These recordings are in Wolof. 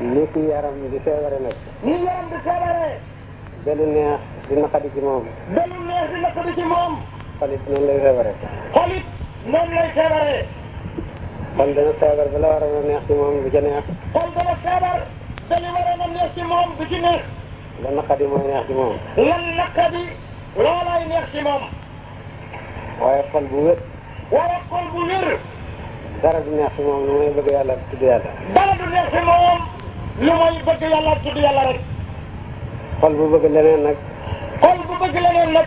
ni ki yaram di feebare nag. ni yaram di feebare. benn neex di naqadi ci moom. benn neex di naqadi ci moom. xolit noonu lay feebare. xolit noonu lay feebare. xol dana feebar ba la waroon a neex ci moom du ca neex. xol dana feebar ba li waroon a neex ci moom du ci neex. la naqadi mooy neex ci moom. lan naqadi loolay neex ci moom. waaye xol bu wér. waaye xol bu wér. dara du neex ci moom lu may bëgg yàlla tudd yàlla. dara du neex ci moom lu may bëgg yàlla tudd yàlla rek. xol bu bëgg leneen nag. xol bu bëgg leneen nag.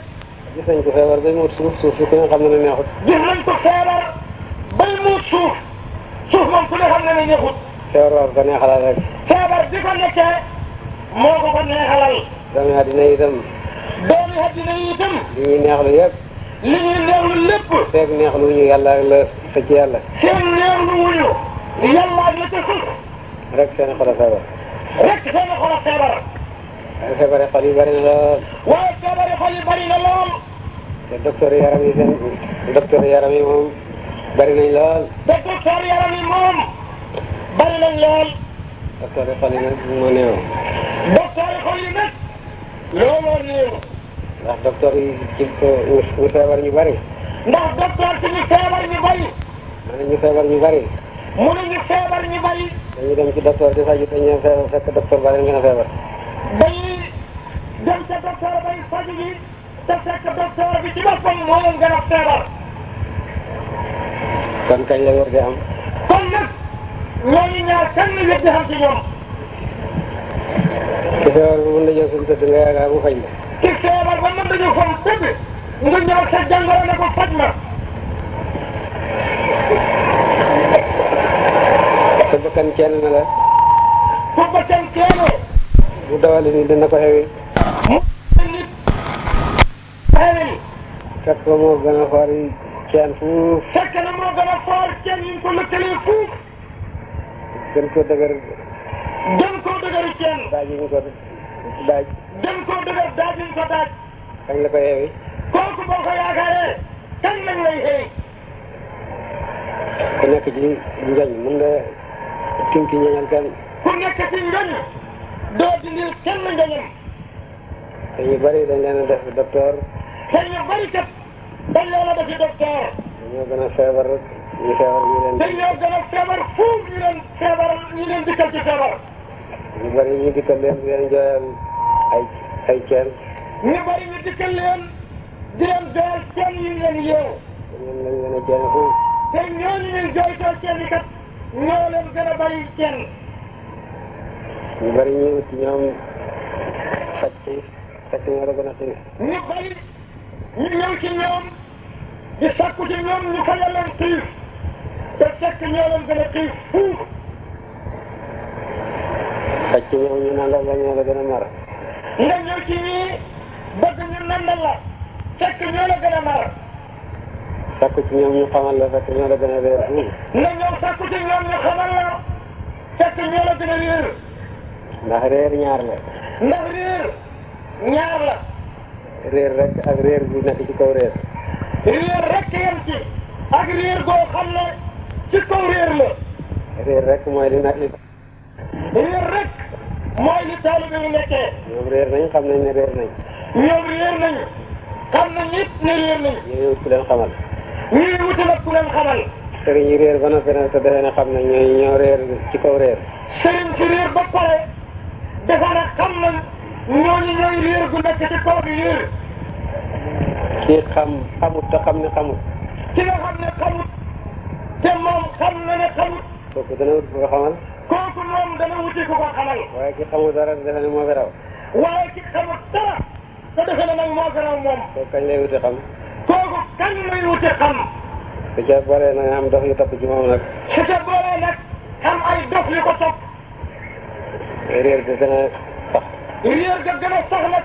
gis nañ ko feebar bay muut suuf si ku nga xam ne neexut. gis nañ ko feebar bay muut suuf moom ku ne xam ne neexut. feebar war ko neexalal rek. feebar di ko nekkee moo ko neexalal. doomi àddina itam. doomi àddina yi itam. li ñuy neexlu yëpp. li ñuy neexlu lépp. feeg neexlu ñu yàlla ak la sa ci yàlla. seen neexlu wuñu yàlla ak la ca sus. rek seen xol a feebar. rek seen xol a feebar. waaye feebare xol yi bari na lool. waaye feebare xol yi bari na lool. te docteur yaram yi moom bari nañ lool. te docteur yaram yi moom bari nañ lool. docteur xol yi nag moo néew. docteur xol yi nag looloo néew. ndax docteur yi ci ñu feebar ñu bari. ndax docteur ci ñu feebar ñu bari. ma ne ñu feebar ñu bari. mu ne ñu feebar ñu bari. dañuy dem ci docteur di faju dañuy feebar fekk docteur ba leen gën a feebar. dañuy dem ca docteur bay faju ji te fekk docteur bi ci boppam moo leen gën a feebar. kon kañ la wér di am. kon nag ñooñu ñaar kan la wér di xam ci ñoom. ci feebar bi mën na jël suñu tëdd nga yaakaar mu faj la. ci feebar ba mën nañu fam tëdd nga ñëw sa jàngoro ne ko faj ma. sa bakkan ceen na la. su bakkan ceenoo. bu dawali ni dina ko xewi. mu nit xewi. fekk ko moo gën a xool yi ceen fuuf. fekk na moo gën a foor ceen yi ko lëkkalee fuuf. gën ko dëgër. gën koo dëgëri ceen. daaj yi ñu ko daaj. gën koo dëgër daaj yi ñu ko daaj. kañ la ko xewi. kooku boo ko yaakaaree kañ lañ lay xëy. ku nekk ci njoñ mun nga tinki ñeñal kenn. ku nekk ci njoñ doo dindi kenn njoñam. te ñu bari dañ leen a def docteur. te ñu bari kat dañ leen a defi docteur. ñoo gën a feebar ñu feebar ñu leen. te ñoo gën a feebar fuuf ñu leen dikkal ci feebar. ñu bari ñu dikkal leen di leen jooyal ay ceen. ñu bari ñu dikkal leen di leen jooyal ceen yi leen yeew. ñoom lañ leen a ceen fuuf. te ñooñu ñuy jooytoo ceen yi kat ñoo leen gën a bari ceen. ñu bari ñu ut ci ñoom faj xiif fekk ñoo la gën a xiif. ñu bari ñu ñëw ci ñoom di sakku ci ñoom ñu fajal leen xiif te fekk ñoo leen gën a xiif fuuf. faj ci ñoom ñu nandal la ñoo la gën a mar. nga ñëw ci ñii bëgg ñu nandal la fekk ñoo la gën a mar. sakku ci ñoom ñu xamal la fekk ñoo la gën a réer fuuf. nga ñëw sakku ci ñoom ñu xamal la fekk ñoo la gën a réer. ndax réer ñaar la. ndax réer ñaar la. réer rek ak réer bu nekk ci kaw réer. réer rek yem ci ak réer goo xam ne ci kaw réer la. réer rek mooy li nekk. réer rek mooy li taalibe bi nekkee. ñoom réer nañ xam nañ ne réer nañ. ñoom réer nañu xam nañ it ne réer nañu. ñu wut ku leen xamal. ñuy wuti nag ku leen xamal. sëriñ yi réer ba noppi nag te defe ne xam nañ ñoo réer ci kaw réer. sëriñ si réer ba pare defe na xam nañ ñooñu ñooy réer gu nekk ci kaw bi réer. kii xamut te xam ne xamut. ki nga xam ne xamut te moom xam na ne xamut. kooku dana wut ku ko xamal. kooku moom dana wuti ku ko xamal. waaye ki xamul dara defe ne moo fi raw. waaye ki xamut dara te defe na nag moo gën a moom. kooku kañ lay wuti xam. kooku kañ lay wuti xam. su ca boolee nag am dox yu topp ci moom nag. su ca boolee nag am ay dof yu ko topp. réer bi gën a sax. réer ga gën a sax nag